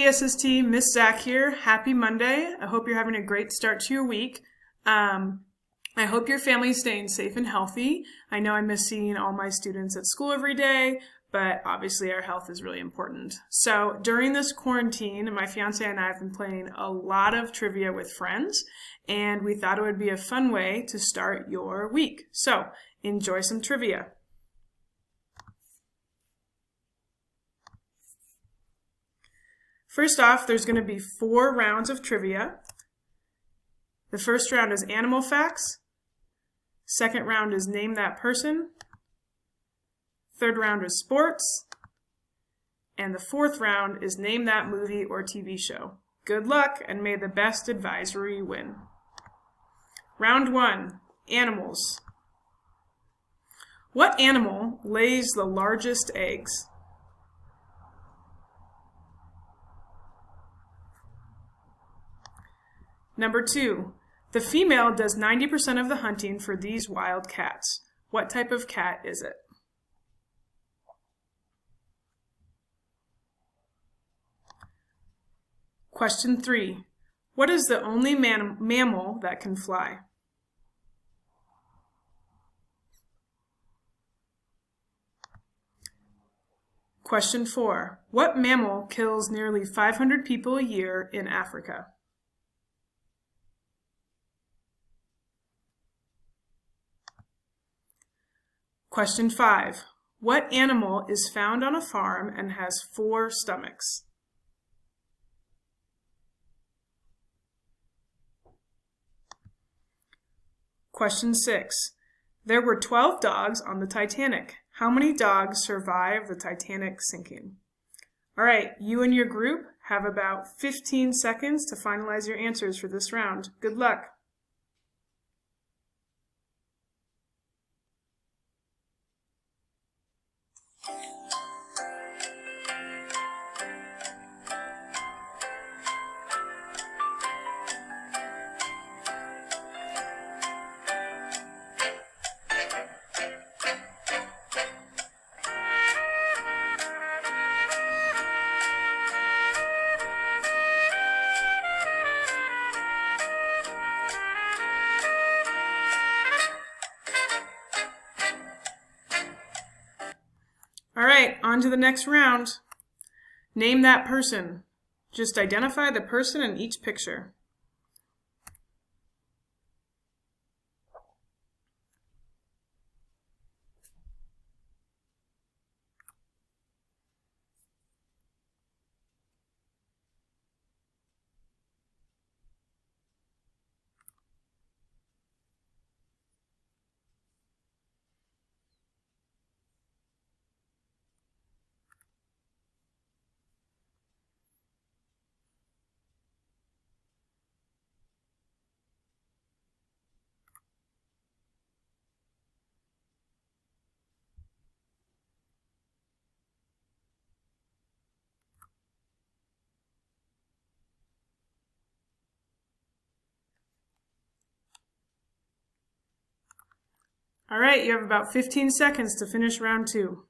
DSST, Miss Zach here. Happy Monday. I hope you're having a great start to your week. I hope your family's staying safe and healthy. I know I miss seeing all my students at school every day, but obviously our health is really important. So during this quarantine, my fiance and I have been playing a lot of trivia with friends, and we thought it would be a fun way to start your week. So enjoy some trivia. First off, there's going to be 4 rounds of trivia. The first round is animal facts. Second round is name that person. Third round is sports. And the fourth round is name that movie or TV show. Good luck, and may the best advisory win. Round 1, animals. What animal lays the largest eggs? Number 2, the female does 90% of the hunting for these wild cats. What type of cat is it? Question 3, what is the only mammal that can fly? Question 4, what mammal kills nearly 500 people a year in Africa? Question 5. What animal is found on a farm and has 4 stomachs? Question 6. There were 12 dogs on the Titanic. How many dogs survived the Titanic sinking? All right, you and your group have about 15 seconds to finalize your answers for this round. Good luck. All right, on to the next round. Name that person. Just identify the person in each picture. All right, you have about 15 seconds to finish round 2.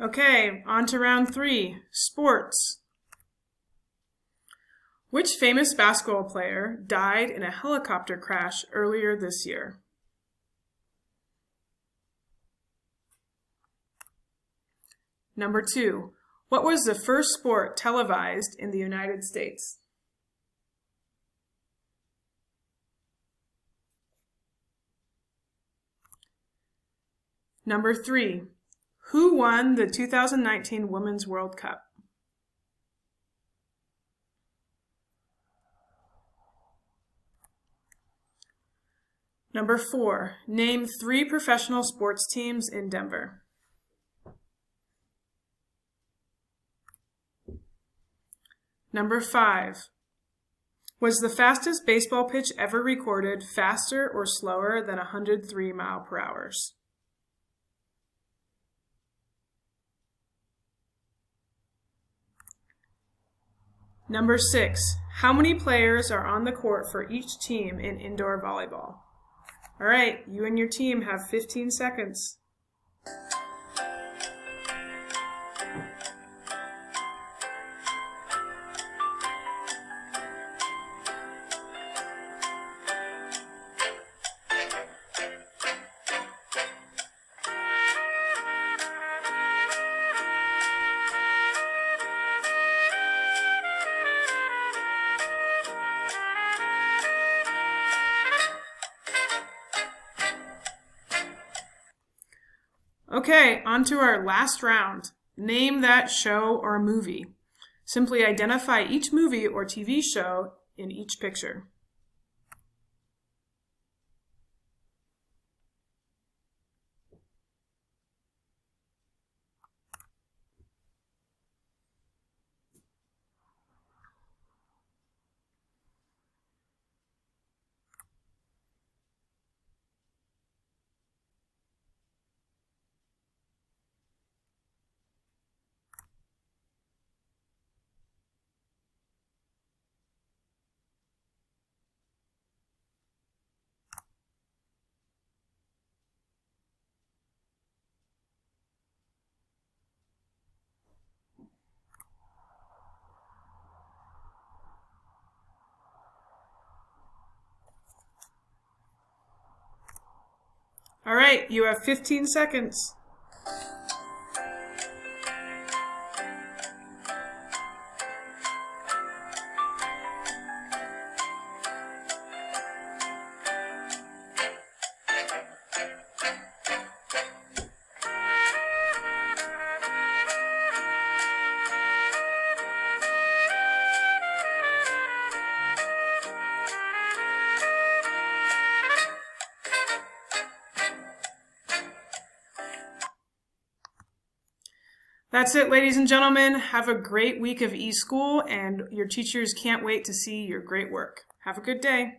Okay, on to round 3, sports. Which famous basketball player died in a helicopter crash earlier this year? Number 2, what was the first sport televised in the United States? Number 3, who won the 2019 Women's World Cup? Number 4, name 3 professional sports teams in Denver. Number 5. Was the fastest baseball pitch ever recorded faster or slower than 103 miles per hour? Number 6. How many players are on the court for each team in indoor volleyball? All right, you and your team have 15 seconds. Okay, on to our last round. Name that show or movie. Simply identify each movie or TV show in each picture. All right, you have 15 seconds. That's it, ladies and gentlemen. Have a great week of eSchool, and your teachers can't wait to see your great work. Have a good day.